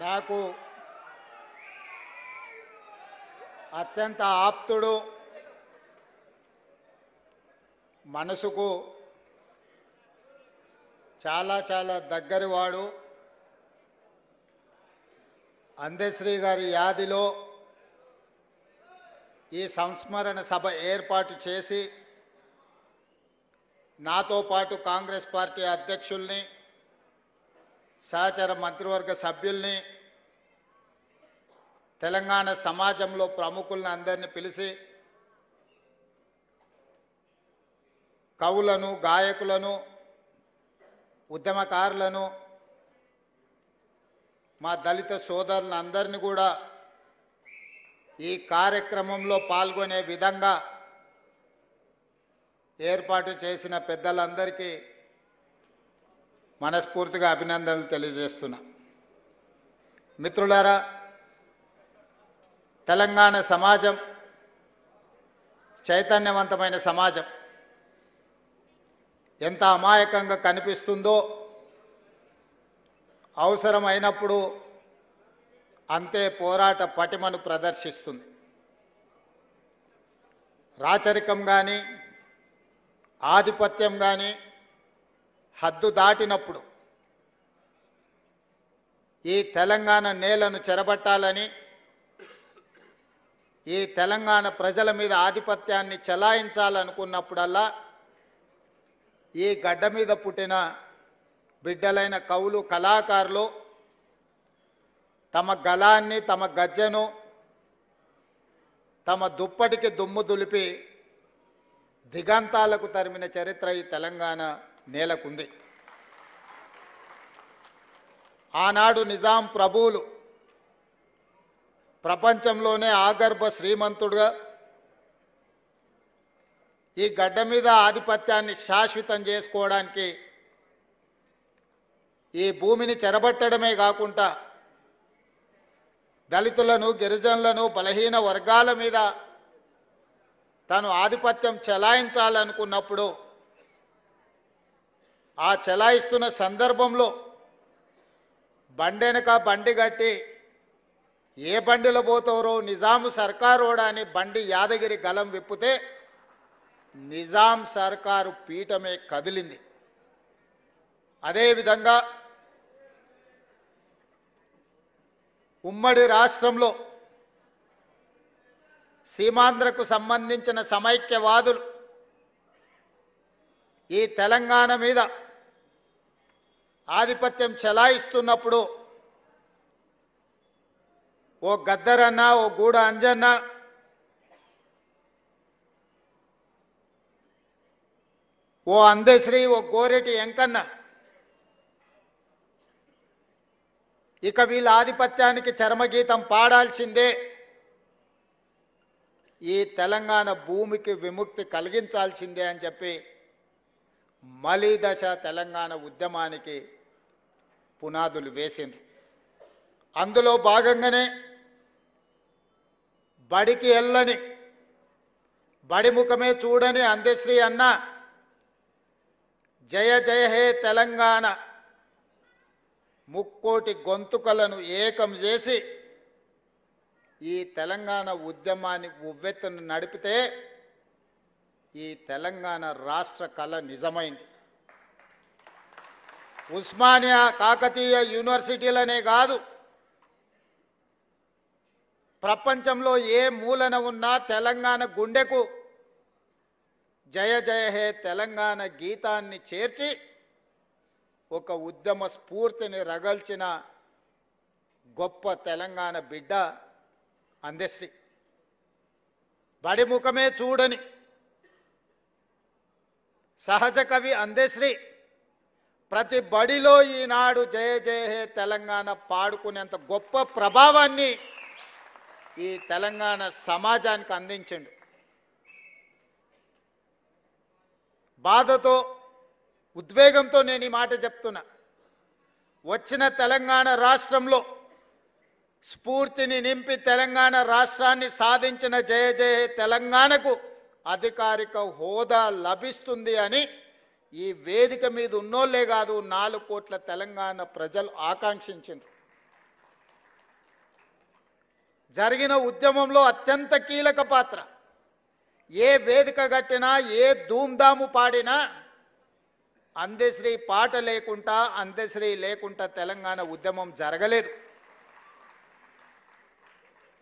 నాకు అత్యంత ఆప్తుడు, మనసుకు చాలా చాలా దగ్గరివాడు, అందశ్రీ గారి యాదిలో ఈ సంస్మరణ సభ ఏర్పాటు చేసి నాతో పాటు కాంగ్రెస్ పార్టీ అధ్యక్షుల్ని, సహచర మంత్రివర్గ సభ్యుల్ని, తెలంగాణ సమాజంలో ప్రముఖులను అందరినీ పిలిచి కవులను, గాయకులను, ఉద్యమకారులను, మా దళిత సోదరులను అందరినీ కూడా ఈ కార్యక్రమంలో పాల్గొనే విధంగా ఏర్పాటు చేసిన పెద్దలందరికీ మనస్ఫూర్తిగా అభినందనలు తెలియజేస్తున్నా. మిత్రులారా, తెలంగాణ సమాజం చైతన్యవంతమైన సమాజం. ఎంత అమాయకంగా కనిపిస్తుందో అవసరమైనప్పుడు అంతే పోరాట పటిమను ప్రదర్శిస్తుంది. రాచరికం కానీ, ఆధిపత్యం కానీ హద్దు దాటినప్పుడు ఈ తెలంగాణ నేలను చెరబట్టాలని, ఈ తెలంగాణ ప్రజల మీద ఆధిపత్యాన్ని చెలాయించాలనుకున్నప్పుడల్లా ఈ గడ్డ మీద పుట్టిన బిడ్డలైన కవులు, కళాకారులు తమ గళాన్ని, తమ గజ్జెను, తమ దుప్పటికి దుమ్ము దులిపి దిగంతాలకు తరిమిన చరిత్ర ఈ తెలంగాణ నేలకుంది. ఆనాడు నిజాం ప్రభువులు ప్రపంచంలోనే ఆగర్భ శ్రీమంతుడుగా ఈ గడ్డ మీద ఆధిపత్యాన్ని శాశ్వతం చేసుకోవడానికి ఈ భూమిని చెరబట్టడమే కాకుండా దళితులను, గిరిజనులను, బలహీన వర్గాల మీద తాను ఆధిపత్యం చెలాయించాలనుకున్నప్పుడు ఆ చెలాయిస్తున్న సందర్భంలో బండెనక బండి కట్టి ఏ బండిలో పోతారో నిజాం సర్కారోడా అని బండి యాదగిరి గలం విప్పితే నిజాం సర్కారు పీఠమే కదిలింది. అదేవిధంగా ఉమ్మడి రాష్ట్రంలో సీమాంధ్రకు సంబంధించిన సమైక్యవాదులు ఈ తెలంగాణ మీద ఆధిపత్యం చెలాయిస్తున్నప్పుడు ఓ గద్దరన్న, ఓ గూడ అంజన్న, ఓ అందశ్రీ, ఓ గోరెటి వెంకన్న ఇక వీళ్ళ ఆధిపత్యానికి చరమగీతం పాడాల్సిందే, ఈ తెలంగాణ భూమికి విముక్తి కలిగించాల్సిందే అని చెప్పి మలిదశ తెలంగాణ ఉద్యమానికి పునాదులు వేసింది. అందులో భాగంగానే బడికి వెళ్ళని, బడి ముఖమే చూడని అందశ్రీ అన్న జయ జయ హే తెలంగాణ ముక్కోటి గొంతుకలను ఏకం చేసి ఈ తెలంగాణ ఉద్యమాన్ని ఉవ్వెత్తున నడిపితే ఈ తెలంగాణ రాష్ట్ర కళ నిజమైంది. ఉస్మానియా, కాకతీయ యూనివర్సిటీలనే కాదు, ప్రపంచంలో ఏ మూలన ఉన్నా తెలంగాణ గుండెకు జయ జయ హే తెలంగాణ గీతాన్ని చేర్చి ఒక ఉద్యమ స్ఫూర్తిని రగల్చిన గొప్ప తెలంగాణ బిడ్డ అందశ్రీ. బడి ముఖమే చూడని సహజ కవి అందశ్రీ ప్రతి బడిలో ఈనాడు జయ జయ హే తెలంగాణ పాడుకునేంత గొప్ప ప్రభావాన్ని ఈ తెలంగాణ సమాజానికి అందించిండు. బాధతో, ఉద్వేగంతో నేను ఈ మాట చెప్తున్నా. వచ్చిన తెలంగాణ రాష్ట్రంలో స్ఫూర్తిని నింపి తెలంగాణ రాష్ట్రాన్ని సాధించిన జయ జయ తెలంగాణకు అధికారిక హోదా లభిస్తుంది అని ఈ వేదిక మీద ఉన్నోళ్లే కాదు 4 కోట్ల తెలంగాణ ప్రజలు ఆకాంక్షించారు. జరిగిన ఉద్యమంలో అత్యంత కీలక పాత్ర. ఏ వేదిక కట్టినా, ఏ ధూమ్ధాము పాడినా అందశ్రీ పాట లేకుండా, అందశ్రీ లేకుండా తెలంగాణ ఉద్యమం జరగలేదు.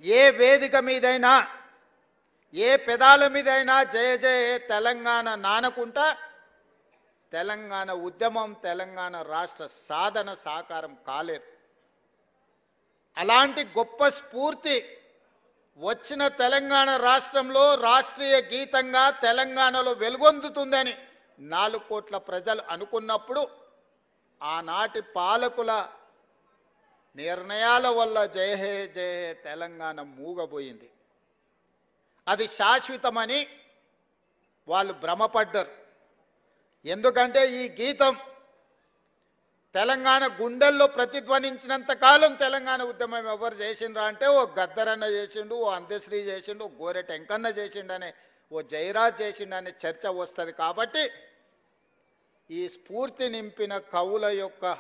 ఏ వేదిక మీదైనా, ఏ పెదాల మీదైనా జయ జయ తెలంగాణ నానకుంటా తెలంగాణ ఉద్యమం, తెలంగాణ రాష్ట్ర సాధన సాకారం కాలేదు. అలాంటి గొప్ప స్ఫూర్తి వచ్చిన తెలంగాణ రాష్ట్రంలో రాష్ట్రీయ గీతంగా తెలంగాణలో వెలుగొందుతుందని 4 కోట్ల ప్రజలు అనుకున్నప్పుడు ఆనాటి పాలకుల నిర్ణయాల వల్ల జయ హే జయ హే తెలంగాణ మూగబోయింది. అది శాశ్వతమని వాళ్ళు భ్రమపడ్డారు. ఎందుకంటే ఈ గీతం తెలంగాణ గుండెల్లో ప్రతిధ్వనించినంత కాలం తెలంగాణ ఉద్యమం ఎవరు చేసిండ్రా అంటే ఓ గద్దరన్న చేసిండు, ఓ అందశ్రీ చేసిండు, ఓ గోరె టెంకన్న చేసిండనే, ఓ జయరాజ్ చేసిండనే చర్చ వస్తుంది. కాబట్టి ఈ స్ఫూర్తి నింపిన కవుల యొక్క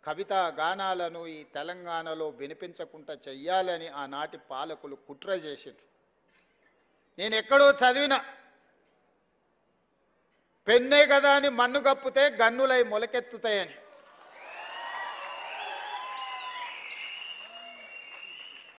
కవితా గానాలను ఈ తెలంగాణలో వినిపించకుండా చెయ్యాలని ఆనాటి పాలకులు కుట్ర చేసిండ్రు. నేను ఎక్కడో చదివిన పెన్నే కదా అని మన్ను కప్పితే గన్నులై మొలకెత్తుతాయని.